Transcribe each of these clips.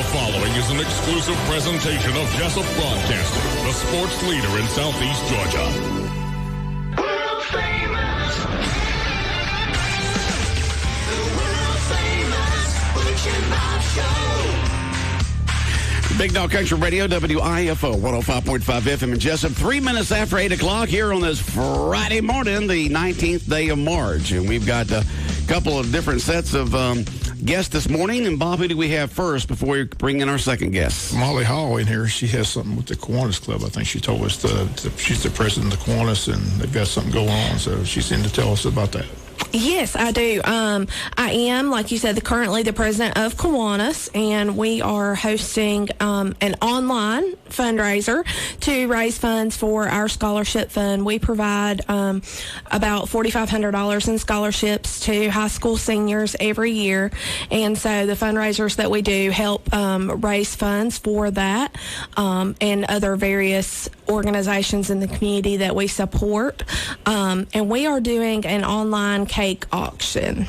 following is an exclusive presentation of Jessup Broadcasting, the sports leader in Southeast Georgia. World famous. The world famous Butch and Bob Show. Big Dog Country Radio, WIFO, 105.5 FM in Jessup. 3 minutes after 8 o'clock here on this Friday morning, the 19th day of March. And we've got a couple of different sets of guests this morning. And Bob, who do we have first before we bring in our second guest? Molly Hall in here. She has something with the Kiwanis Club. I think she told us she's the president of the Kiwanis, and they've got something going on. So she's in to tell us about that. Yes, I do. I am, like you said, currently the president of Kiwanis, and we are hosting an online fundraiser to raise funds for our scholarship fund. We provide about $4,500 in scholarships to high school seniors every year, and so the fundraisers that we do help raise funds for that and other various organizations in the community that we support. And we are doing an online cake auction.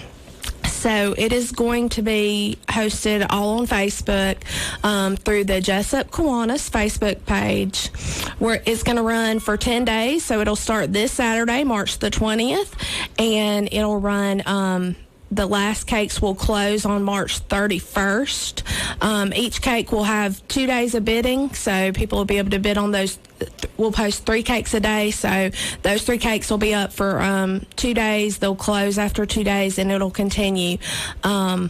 So it is going to be hosted all on Facebook through the Jessup Kiwanis Facebook page, where it's going to run for 10 days. So it'll start this Saturday, March the 20th, and it'll run the last cakes will close on March 31st. Each cake will have 2 days of bidding, so people will be able to bid on those. We'll post 3 cakes a day, so those 3 cakes will be up for 2 days. They'll close after 2 days, and it'll continue up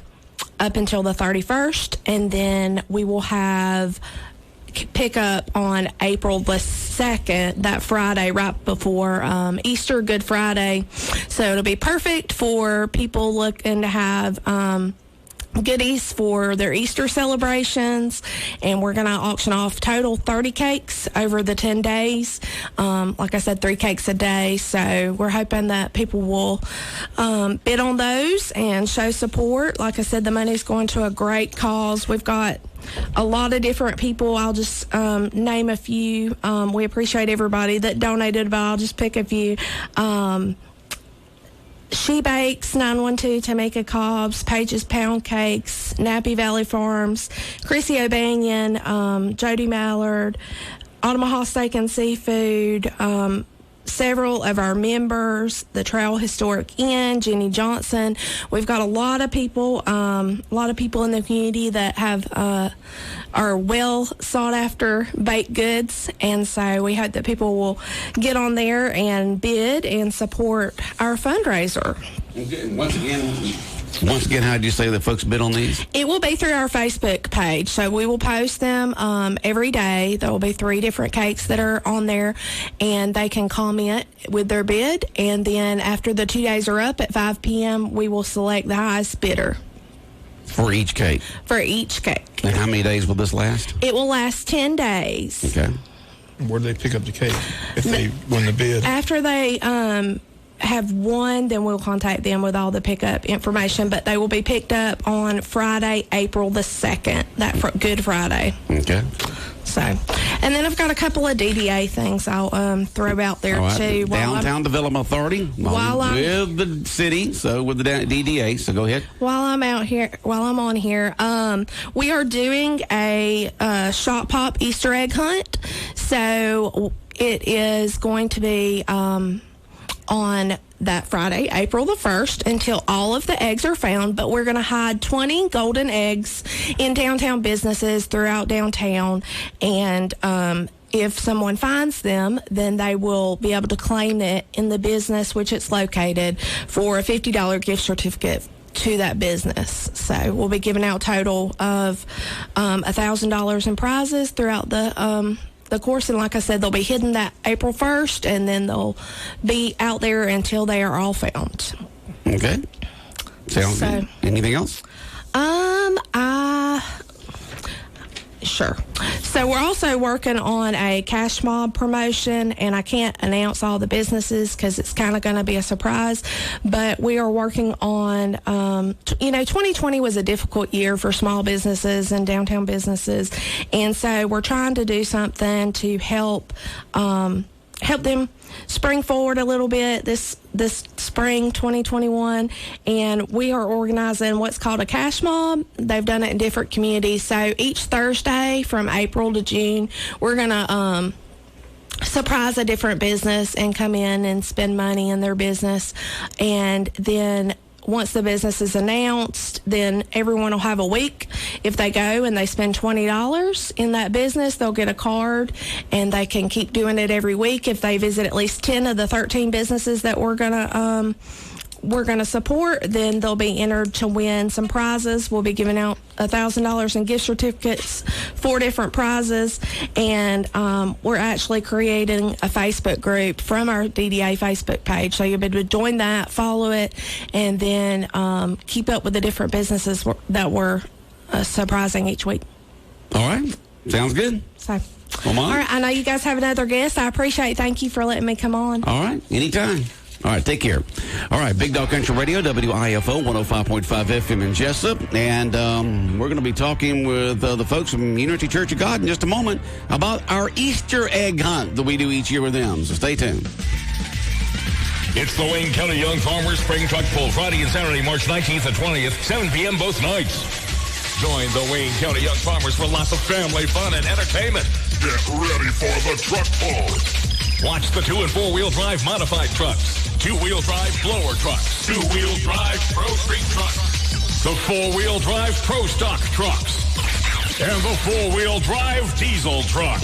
until the 31st. And then we will have pick up on April the 2nd, that Friday right before Easter, Good Friday. So it'll be perfect for people looking to have goodies for their Easter celebrations, and we're going to auction off total 30 cakes over the 10 days. Like I said, 3 cakes a day, so we're hoping that people will bid on those and show support. Like I said, the money's going to a great cause. We've got a lot of different people. I'll just name a few. We appreciate everybody that donated, but I'll just pick a few. She Bakes, 912 Tamika Cobbs, Page's Pound Cakes, Nappy Valley Farms, Chrissy O'Banion, Jody Mallard, Omaha Steak and Seafood, several of our members, the Trail Historic Inn, Jenny Johnson. We've got a lot of people in the community that have are well sought after baked goods, and so we hope that people will get on there and bid and support our fundraiser. Okay. Once again, how did you say that folks bid on these? It will be through our Facebook page. So we will post them every day. There will be 3 different cakes that are on there, and they can comment with their bid. And then after the 2 days are up at 5 p.m., we will select the highest bidder. For each cake? For each cake. And how many days will this last? It will last 10 days. Okay. Where do they pick up the cake if they win the bid? After they have won, then we'll contact them with all the pickup information, but they will be picked up on Friday, April the 2nd, that Good Friday. Okay. So, and then I've got a couple of DDA things I'll throw out there too. Downtown Development Authority with the city, so with the DDA. So go ahead. While I'm on here, we are doing a Shot Pop Easter egg hunt. So it is going to be on that Friday, April the 1st, until all of the eggs are found. But we're going to hide 20 golden eggs in downtown businesses throughout downtown. And if someone finds them, then they will be able to claim it in the business which it's located for a $50 gift certificate to that business. So we'll be giving out a total of $1,000 in prizes throughout the course, and like I said, they'll be hidden that April 1st, and then they'll be out there until they are all found. Okay. Sounds good. Anything else? Sure. So we're also working on a cash mob promotion, and I can't announce all the businesses because it's kind of going to be a surprise, but we are working on, 2020 was a difficult year for small businesses and downtown businesses, and so we're trying to do something to help help them spring forward a little bit this spring 2021, and we are organizing what's called a cash mob. They've done it in different communities. So each Thursday from April to June, we're going to surprise a different business and come in and spend money in their business. And then once the business is announced, then everyone will have a week. If they go and they spend $20 in that business, they'll get a card, and they can keep doing it every week. If they visit at least 10 of the 13 businesses that we're gonna support, then they'll be entered to win some prizes. We'll be giving out $1,000 in gift certificates, 4 different prizes, and we're actually creating a Facebook group from our DDA Facebook page. So you'll be able to join that, follow it, and then keep up with the different businesses that we're surprising each week. All right. Sounds good. So, Well, all right, I know you guys have another guest. I appreciate it. Thank you for letting me come on. All right. Anytime. All right, take care. All right, Big Dog Country Radio, WIFO, 105.5 FM in Jessup. And we're going to be talking with the folks from Unity Church of God in just a moment about our Easter egg hunt that we do each year with them. So stay tuned. It's the Wayne County Young Farmers Spring Truck Pull, Friday and Saturday, March 19th and 20th, 7 p.m. both nights. Join the Wayne County Young Farmers for lots of family fun and entertainment. Get ready for the truck pull. Watch the 2- and 4-wheel drive modified trucks, 2-wheel drive blower trucks, 2-wheel drive pro street trucks, the 4-wheel drive pro stock trucks, and the 4-wheel drive diesel truck.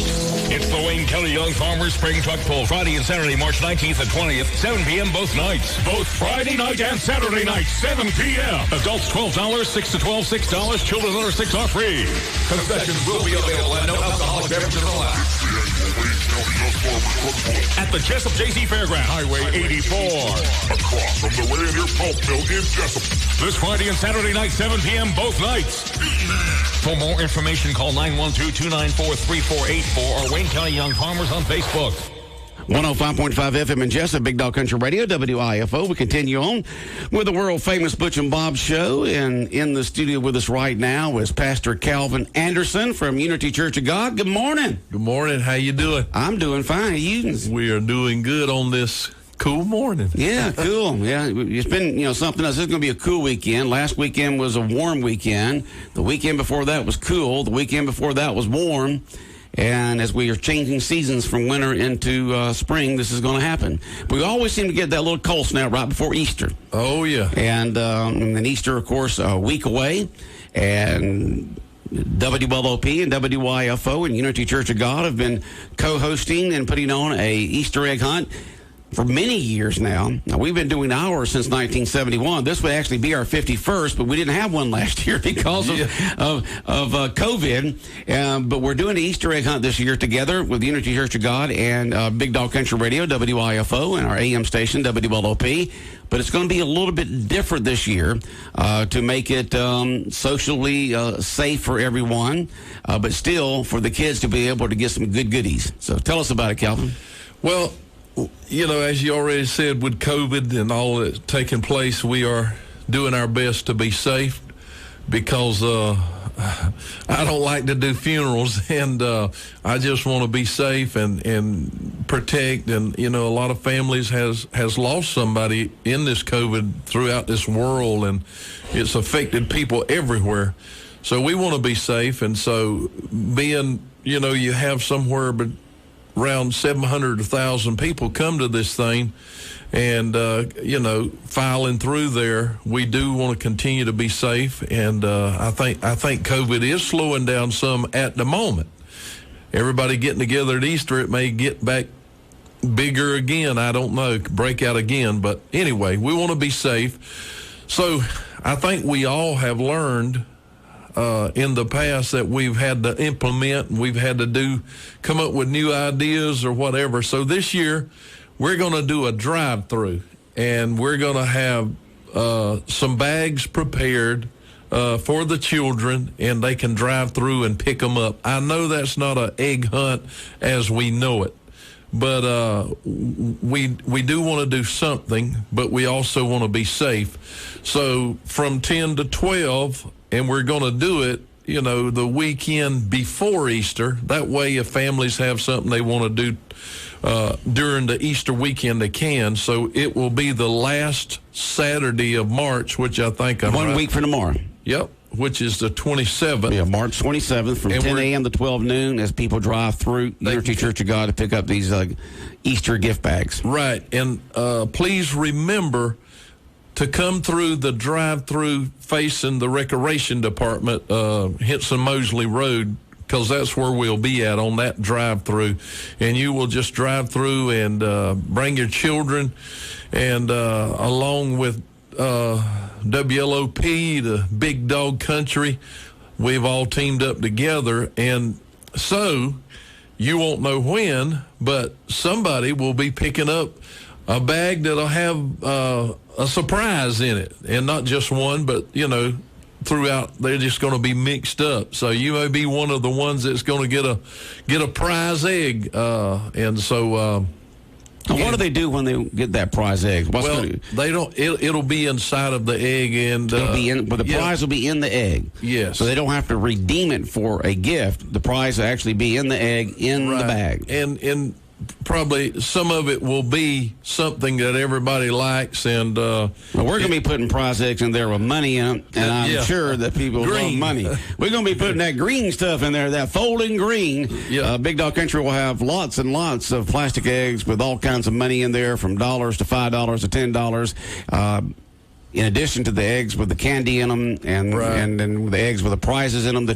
It's the Wayne County Young Farmers Spring Truck Pull, Friday and Saturday, March 19th and 20th, 7 p.m. both nights. Both Friday night and Saturday night, 7 p.m. Adults $12, 6 to 12, $6. Children under 6 are free. Concessions will be available and no alcoholic beverages allowed. At the Jessup J.C. Fairground, Highway 84. Across from the Reindeer Pulp Mill in Jessup. This Friday and Saturday night, 7 p.m. both nights. For more information, call 912-294-3484 or Wayne County Young Farmers on Facebook. 105.5 FM in Jessup, Big Dog Country Radio, WIFO. We continue on with the world-famous Butch and Bob Show. And in the studio with us right now is Pastor Calvin Anderson from Unity Church of God. Good morning. Good morning. How you doing? I'm doing fine. You? We are doing good on this cool morning. Yeah, cool. Yeah, it's been, something else. This is going to be a cool weekend. Last weekend was a warm weekend. The weekend before that was cool. The weekend before that was warm. And as we are changing seasons from winter into spring, this is going to happen. We always seem to get that little cold snap right before Easter. Oh, yeah. And then Easter, of course, a week away. And WLOP and WYFO and Unity Church of God have been co-hosting and putting on a Easter egg hunt for many years now. Now, we've been doing ours since 1971. This would actually be our 51st, but we didn't have one last year because of COVID. But we're doing the Easter egg hunt this year together with Unity Church of God and Big Dog Country Radio, WIFO, and our AM station, WLOP. But it's going to be a little bit different this year to make it socially safe for everyone, but still for the kids to be able to get some good goodies. So tell us about it, Calvin. Well, as you already said, with COVID and all that's taking place, we are doing our best to be safe because I don't like to do funerals, and I just want to be safe and protect. And, a lot of families has lost somebody in this COVID throughout this world, and it's affected people everywhere. So we want to be safe, and so being, you have somewhere but around 700 to 1,000 people come to this thing, and filing through there, we do want to continue to be safe, and I think COVID is slowing down some at the moment. Everybody getting together at Easter, it may get back bigger again. I don't know, break out again, but anyway, we want to be safe. So I think we all have learned in the past that we've had to implement, and we've had to come up with new ideas or whatever. So this year, we're going to do a drive-through, and we're going to have some bags prepared for the children, and they can drive through and pick them up. I know that's not an egg hunt as we know it, but we do want to do something, but we also want to be safe. So from 10 to 12, and we're going to do it, the weekend before Easter. That way, if families have something they want to do during the Easter weekend they can. So it will be the last Saturday of March, which I think I'm 1 right. week from tomorrow. Yep, which is the 27th. Yeah, March 27th from And 10 we're- a.m. to 12 noon as people drive through Unity Church of God to pick up these Easter gift bags. Right, and please remember to come through the drive-through facing the Recreation Department, Henson Mosley Road, because that's where we'll be at on that drive-through. And you will just drive through and bring your children, and along with WLOP, the Big Dog Country, we've all teamed up together. And so you won't know when, but somebody will be picking up a bag that'll have a surprise in it, and not just one, but throughout they're just going to be mixed up. So you may be one of the ones that's going to get a prize egg, and so. And what do they do when they get that prize egg? They don't. It'll be inside of the egg, and it'll be in, but the prize will be in the egg. Yes. So they don't have to redeem it for a gift. The prize will actually be in the egg in the bag. And probably some of it will be something that everybody likes, and well, we're going to be putting prize eggs in there with money in them, and I'm yeah. sure that people love money. We're going to be putting that green stuff in there, that folding green. Yeah. Big Dog Country will have lots and lots of plastic eggs with all kinds of money in there, from $1 to $5 to $10. In addition to the eggs with the candy in them, and then the eggs with the prizes in them,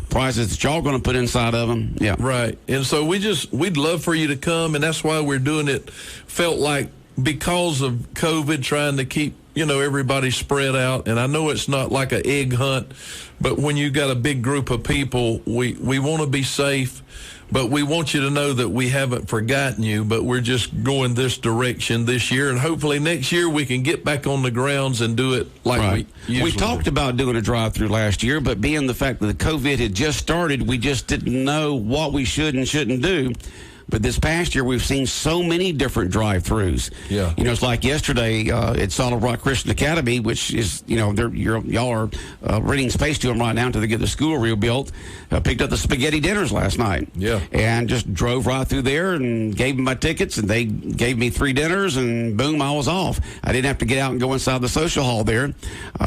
prizes that y'all going to put inside of them. Yeah. Right. And so we'd love for you to come, and that's why we're doing it. Felt like because of COVID, trying to keep, everybody spread out. And I know it's not like an egg hunt, but when you got a big group of people, we want to be safe. But we want you to know that we haven't forgotten you, but we're just going this direction this year. And hopefully next year we can get back on the grounds and do it like we usually We talked about doing a drive-through last year, but being the fact that the COVID had just started, we just didn't know what we should and shouldn't do. But this past year, we've seen so many different drive-throughs. Yeah. It's like yesterday at Solid Rock Christian Academy, which is, y'all are renting space to them right now until they get the school rebuilt. Picked up the spaghetti dinners last night. Yeah. And just drove right through there and gave them my tickets, and they gave me 3 dinners, and boom, I was off. I didn't have to get out and go inside the social hall there.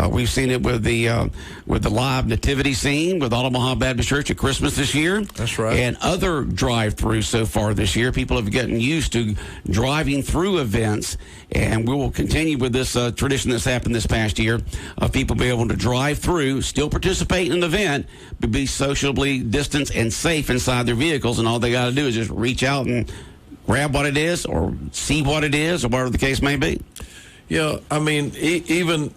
We've seen it with the live nativity scene with Omaha Baptist Church at Christmas this year. That's right. And other drive-throughs so far this year. People have gotten used to driving through events, and we will continue with this tradition that's happened this past year of people being able to drive through, still participate in an event, but be socially distanced and safe inside their vehicles, and all they got to do is just reach out and grab what it is or see what it is or whatever the case may be. Yeah, I mean, even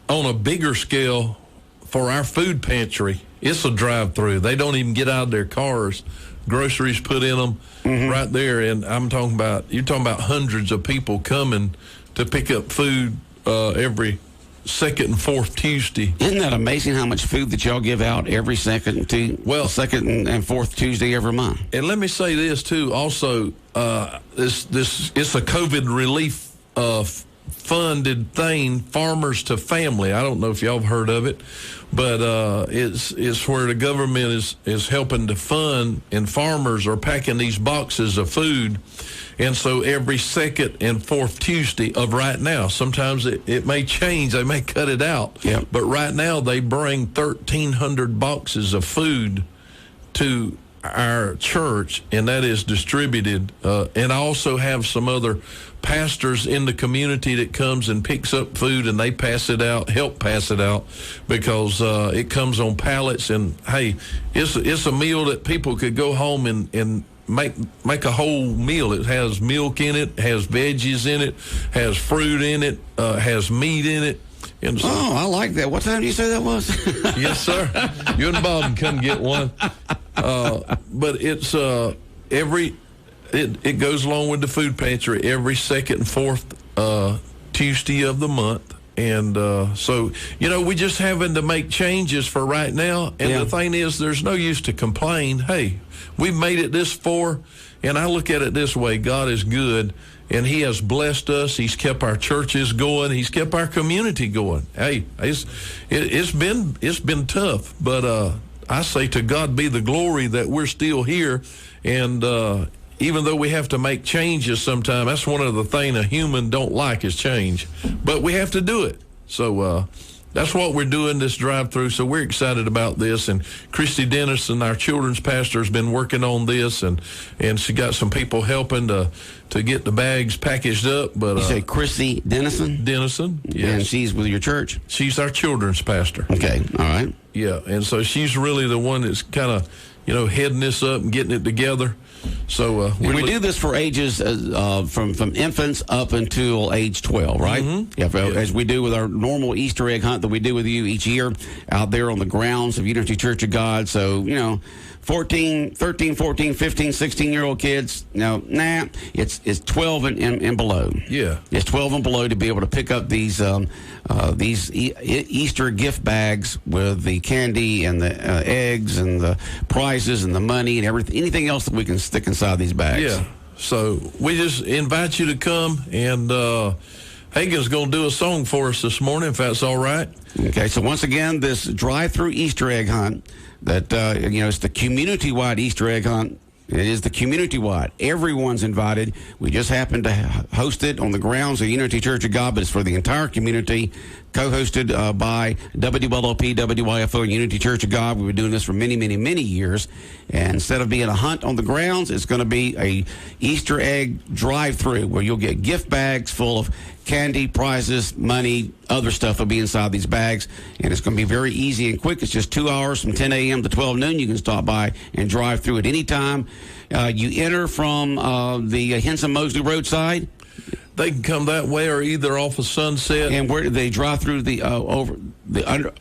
on a bigger scale, for our food pantry, it's a drive-through. They don't even get out of their cars. Groceries put in them right there, and you're talking about hundreds of people coming to pick up food every second and fourth Tuesday. Isn't that amazing how much food that y'all give out every second and fourth Tuesday every month? And let me say this too. Also, it's a COVID relief funded thing, Farmers to Family. I don't know if y'all have heard of it, but it's where the government is helping to fund, and farmers are packing these boxes of food. And so every second and fourth Tuesday of right now, sometimes it may change, they may cut it out. Yep. But right now they bring 1,300 boxes of food to our church, and that is distributed. And I also have some other pastors in the community that comes and picks up food, and they help pass it out, because it comes on pallets. And hey, it's a meal that people could go home and make a whole meal. It has milk in it, has veggies in it, has fruit in it, has meat in it. And so, I like that. What time did you say that was? Yes, sir. You and Bob can come get one. But it's it goes along with the food pantry every second and fourth Tuesday of the month. And so, we just having to make changes for right now. And the thing is, there's no use to complain. Hey, we've made it this far, and I look at it this way: God is good, and He has blessed us. He's kept our churches going. He's kept our community going. Hey, it's been tough, but I say to God be the glory that we're still here, and even though we have to make changes sometimes, that's one of the things a human don't like is change. But we have to do it. So that's what we're doing, this drive-through. So we're excited about this. And Christy Dennison, our children's pastor, has been working on this, and she got some people helping to get the bags packaged up. But you say Christy Dennison? Dennison, yes. And she's with your church? She's our children's pastor. Okay, all right. Yeah, and so she's really the one that's kind of, heading this up and getting it together. So we do this for ages from infants up until age 12, right? Mm-hmm. Yeah, as we do with our normal Easter egg hunt that we do with you each year out there on the grounds of Unity Church of God. So, 13, 14, 15, 16-year-old kids, it's 12 and below. Yeah. It's 12 and below to be able to pick up these Easter gift bags with the candy and the eggs and the prizes and the money and everything, anything else that we can stick inside these bags. Yeah. So we just invite you to come, and Hagen's going to do a song for us this morning, if that's all right. Okay, so once again, this drive-through Easter egg hunt, that, it's the community-wide Easter egg hunt. It is the community-wide. Everyone's invited. We just happened to host it on the grounds of Unity Church of God, but it's for the entire community, co-hosted by WLOP, WYFO, and Unity Church of God. We've been doing this for many, many, many years. And instead of being a hunt on the grounds, it's going to be a Easter egg drive-through where you'll get gift bags full of candy, prizes, money, other stuff will be inside these bags. And it's going to be very easy and quick. It's just 2 hours from 10 a.m. to 12 noon. You can stop by and drive through at any time. You enter from the Henson-Mosley roadside. They can come that way or either off of Sunset. And where do they drive through the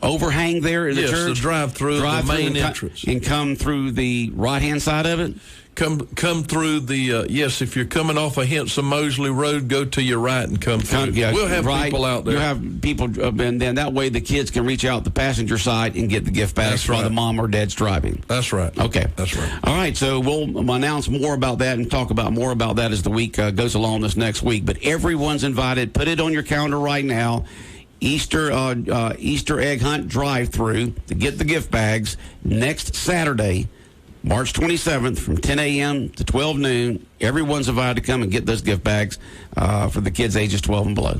overhang there in the church? Yes, the drive-through, the main entrance. And come through the right-hand side of it? Come through the, yes, if you're coming off of Henson-Mosley Road, go to your right and come through. We'll have people out there. You'll have people, and then that way the kids can reach out the passenger side and get the gift bags while the mom or dad's driving. That's right. Okay. That's right. All right, so we'll announce more about that and talk about more about that as the week goes along this next week. But everyone's invited. Put it on your calendar right now. Easter egg hunt drive-through to get the gift bags next Saturday, March 27th from 10 a.m. to 12 noon. Everyone's invited to come and get those gift bags for the kids ages 12 and below.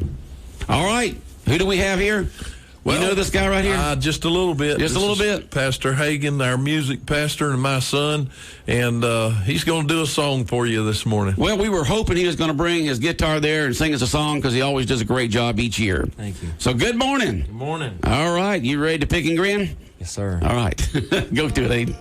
All right. Who do we have here? Well, you know this guy right here? Just a little bit. Just a little bit. Pastor Hagen, our music pastor, and my son. And he's going to do a song for you this morning. Well, we were hoping he was going to bring his guitar there and sing us a song because he always does a great job each year. Thank you. So good morning. Good morning. All right. You ready to pick and grin? Yes, sir. All right. Go to it, Aiden.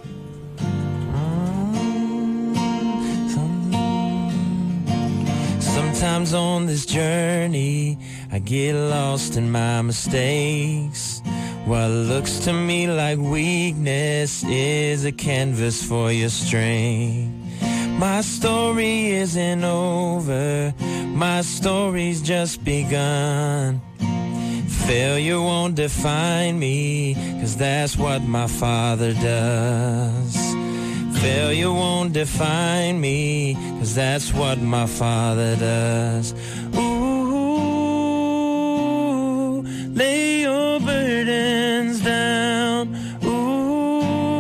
Sometimes on this journey, I get lost in my mistakes. What looks to me like weakness is a canvas for your strength. My story isn't over, my story's just begun. Failure won't define me, 'cause that's what my Father does. Failure won't define me, 'cause that's what my Father does. Ooh, lay your burdens down. Ooh,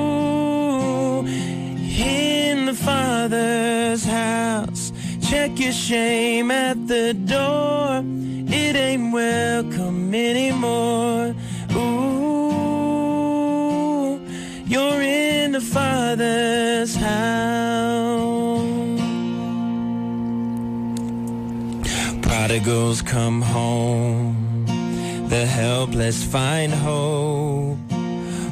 in the Father's house, check your shame at the door. It ain't welcome anymore. Ooh, you're in the Father's house. Prodigals come home, the helpless find hope.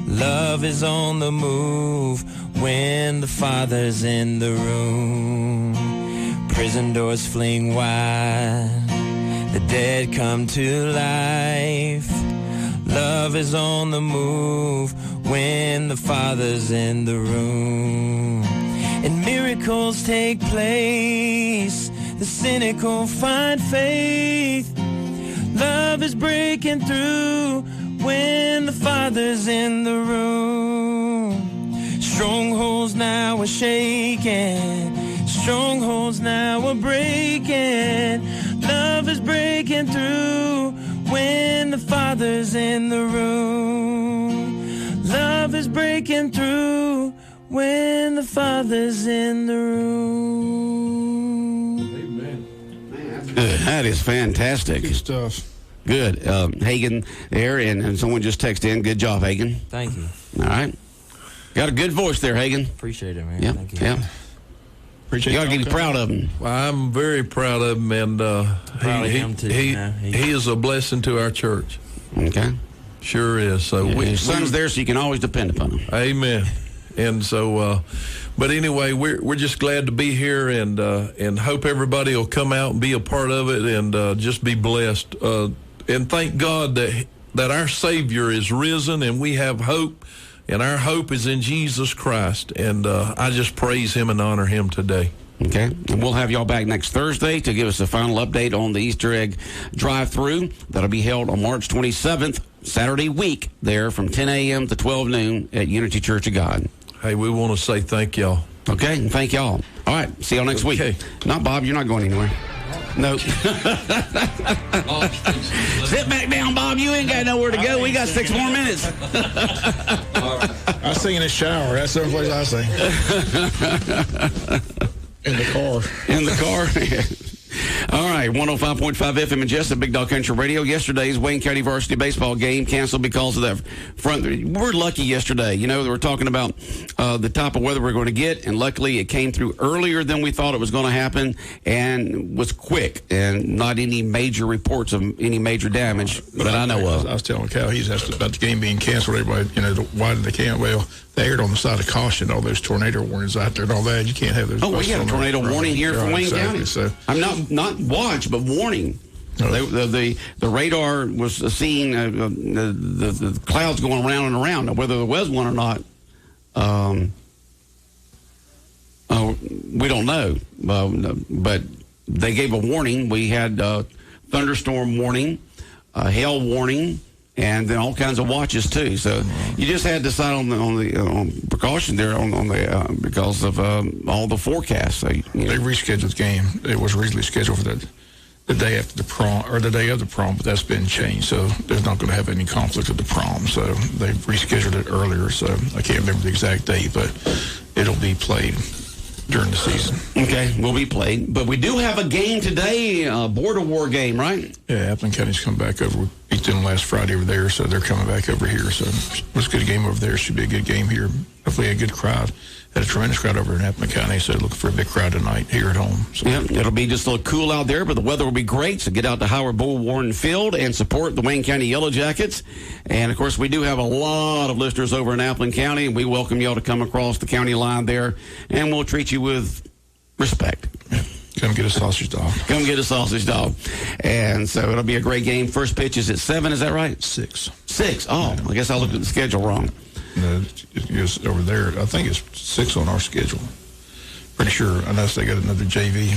Love is on the move when the Father's in the room. Prison doors fling wide, the dead come to life. Love is on the move when the Father's in the room. And miracles take place, the cynical find faith. Love is breaking through when the Father's in the room. Strongholds now are shaking, strongholds now are breaking. Love is breaking through when the Father's in the room. Love is breaking through when the Father's in the room. Amen. Good. That is fantastic. Good stuff. Good. Hagen there, and someone just texted in. Good job, Hagen. Thank you. All right. Got a good voice there, Hagen. Appreciate it, man. Yeah, Thank you. yeah. Appreciate You got to get proud of him. Well, I'm very proud of him, and Proud of him, too. he He- is a blessing to our church. Okay. Sure is. So His son's there, so you can always depend upon him. Amen. And so, but anyway, we're just glad to be here, and hope everybody will come out and be a part of it, and just be blessed. And thank God that our Savior is risen, and we have hope, and our hope is in Jesus Christ. And I just praise Him and honor Him today. Okay. And we'll have y'all back next Thursday to give us a final update on the Easter egg drive-through. That'll be held on March 27th, Saturday week, there from 10 a.m. to 12 noon at Unity Church of God. Hey, we want to say thank y'all. Okay, and thank y'all. All right, see y'all next week. Not Bob, you're not going anywhere. No. Sit back down, Bob. You ain't got nowhere to go. We got 6 more minutes. I sing in the shower. That's the only place I sing. In the car. In the car. All right, 105.5 FM in Jessup, Big Dog Country Radio. Yesterday's Wayne County varsity baseball game canceled because of that front. We're lucky yesterday. You know, they were talking about the type of weather we're going to get, and luckily it came through earlier than we thought it was going to happen and was quick, and not any major reports of any major damage that I know of. I was telling Cal, he's asked about the game being canceled. Everybody, why did they cancel? Well, they aired on the side of caution, all those tornado warnings out there and all that. You can't have those. Oh, we got a tornado warning here from Wayne exactly. County. So I'm not watch, but warning. The radar was seeing the clouds going around and around. Now, whether there was one or not, we don't know. But they gave a warning. We had thunderstorm warning, hail warning, and then all kinds of watches too. So you just had to decide on the precaution there on the because of all the forecasts. So, they rescheduled the game. It was originally scheduled for the day after the prom, or the day of the prom, but that's been changed. So there's not going to have any conflict with the prom. So they've rescheduled it earlier. So I can't remember the exact date, but it'll be played during the season. Okay, will be played. But we do have a game today, a border war game, right? Yeah, Appleton County's come back over. We beat them last Friday over there, so they're coming back over here. So it was a good game over there. Should be a good game here. Hopefully a good crowd. Had a tremendous crowd over in Appleton County, so looking for a big crowd tonight here at home. So. Yeah, it'll be just a little cool out there, but the weather will be great. So get out to Howard Bull Warren Field and support the Wayne County Yellow Jackets. And, of course, we do have a lot of listeners over in Appleton County, and we welcome y'all to come across the county line there, and we'll treat you with respect. Yeah. Come get a sausage dog. Come get a sausage dog. And so it'll be a great game. First pitch is at 7, is that right? 6. 6. Oh, I guess I looked at the schedule wrong. No, it's over there. I think it's 6 on our schedule. Pretty sure, unless they got another JV.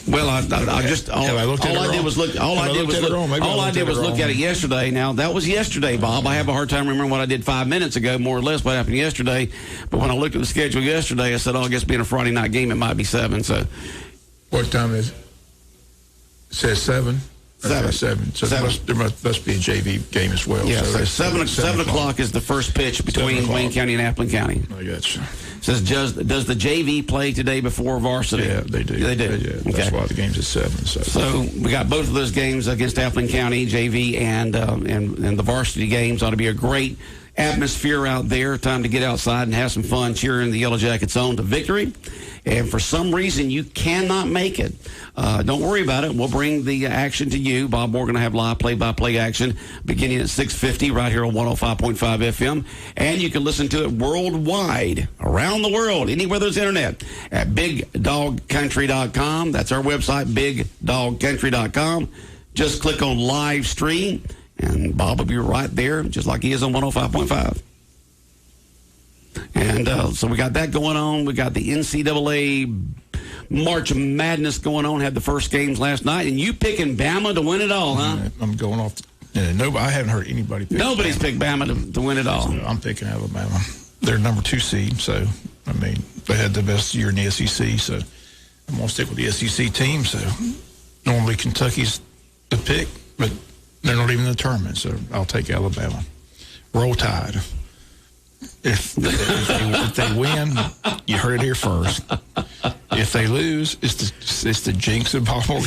Well, I just all I did was look at it yesterday. Now that was yesterday, Bob. I have a hard time remembering what I did 5 minutes ago, more or less what happened yesterday. But when I looked at the schedule yesterday, I said, "Oh, I guess being a Friday night game, it might be 7." So, what time is it? It says 7. 7. 7. So there must be a JV game as well. Yeah, so 7 o'clock is the first pitch between Wayne County and Appleton County. I got you. Says, does the JV play today before varsity? Yeah, they do. They do. Okay. That's why the game's at 7. So we got both of those games against Appleton County, JV and the varsity games. Ought to be a great atmosphere out there. Time to get outside and have some fun cheering the Yellow Jackets on to victory. And for some reason you cannot make it, don't worry about it. We'll bring the action to you. Bob Moore going to have live play-by-play action beginning at 6:50 right here on 105.5 FM. And you can listen to it worldwide, around the world, anywhere there's internet, at BigDogCountry.com. That's our website, BigDogCountry.com. Just click on live stream, and Bob will be right there, just like he is on 105.5. And so we got that going on. We got the NCAA March Madness going on. Had the first games last night. And you picking Bama to win it all, huh? I'm going off. I haven't heard anybody pick Nobody's Bama. picked Bama to win it all. So I'm picking Alabama. They're number 2 seed. So, I mean, they had the best year in the SEC. So I'm going to stick with the SEC team. So normally Kentucky's the pick, but they're not even in the tournament. So I'll take Alabama. Roll Tide. If they win, you heard it here first. If they lose, it's the jinx of Baltimore.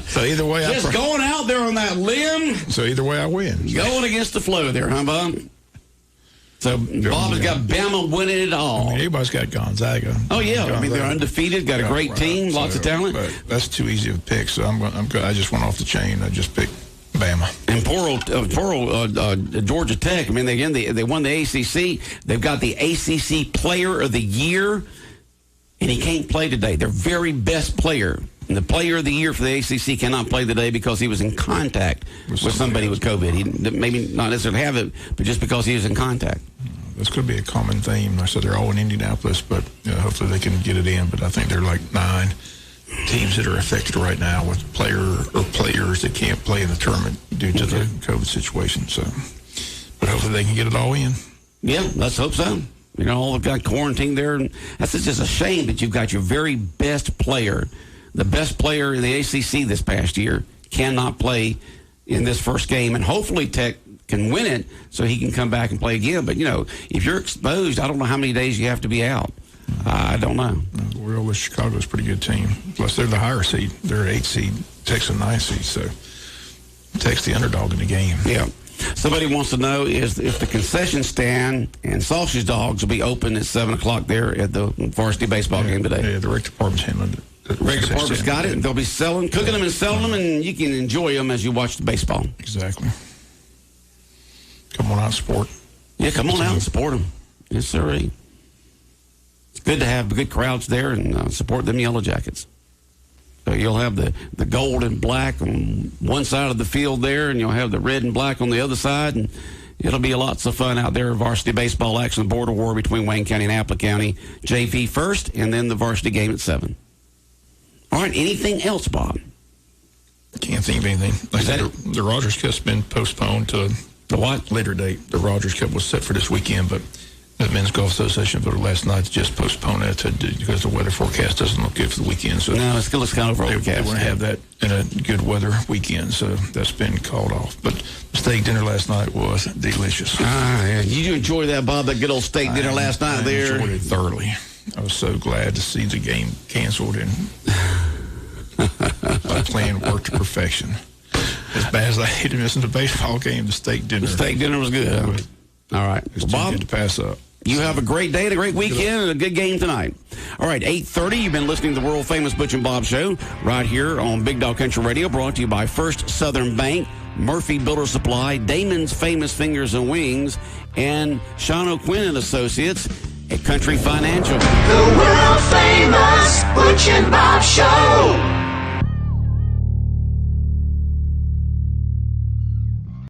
So either way, just going out there on that limb. So either way, I win. Going against the flow there, huh, Bob? So Bob has got Bama winning it all. Everybody's got Gonzaga. Oh yeah, they're undefeated. Got a great team, lots of talent. But that's too easy of a pick. So I just went off the chain. I just picked Bama. And poor old Georgia Tech. I mean, they won the ACC. They've got the ACC Player of the Year, and he can't play today. Their very best player. And the Player of the Year for the ACC cannot play today because he was in contact with somebody with COVID. He maybe not necessarily have it, but just because he was in contact. This could be a common theme. I said they're all in Indianapolis, but hopefully they can get it in. But I think there are like 9 teams that are affected right now with players that can't play in the tournament due to the COVID situation. So, but hopefully they can get it all in. Yeah, let's hope so. All have got quarantined there. And that's just a shame that you've got your very best player. The best player in the ACC this past year cannot play in this first game, and hopefully Tech can win it so he can come back and play again. But, if you're exposed, I don't know how many days you have to be out. I don't know. Well, Chicago's a pretty good team. Plus, they're the higher seed. They're 8 seed, Tech's a 9 seed, so Tech's the underdog in the game. Yeah. Somebody wants to know is if the concession stand and sausage dogs will be open at 7 o'clock there at the varsity baseball game today. Yeah, the rec department's handling it. The rec department's got it, and they'll be cooking them and selling them, and you can enjoy them as you watch the baseball. Exactly. Come on out and support. Yeah, come on out and support them. Yes, sir. It's good to have good crowds there and support them Yellow Jackets. So you'll have the gold and black on one side of the field there, and you'll have the red and black on the other side, and it'll be lots of fun out there. Varsity baseball action, the border war between Wayne County and Appleton County. JV first, and then the varsity game at 7. All right, anything else, Bob? Can't think of anything. The Rogers Cup's been postponed to the what? Later date. The Rogers Cup was set for this weekend, but the Men's Golf Association voted last night to just postpone that because the weather forecast doesn't look good for the weekend. So no, it still looks kind of overcast. They want to have that in a good weather weekend, so that's been called off. But the steak dinner last night was delicious. Yeah. Did you enjoy that, Bob? That good old steak dinner last night there? I enjoyed it thoroughly. I was so glad to see the game canceled, and my plan worked to perfection. As bad as I hated missing the baseball game, the steak dinner. The steak dinner was good. All right. It's too good to pass up. You have a great day and a great weekend and a good game tonight. All right, 8:30, you've been listening to the world-famous Butch and Bob Show right here on Big Dog Country Radio, brought to you by First Southern Bank, Murphy Builder Supply, Damon's Famous Fingers and Wings, and Sean O'Quinn and Associates at Country Financial. The world-famous Butch and Bob Show.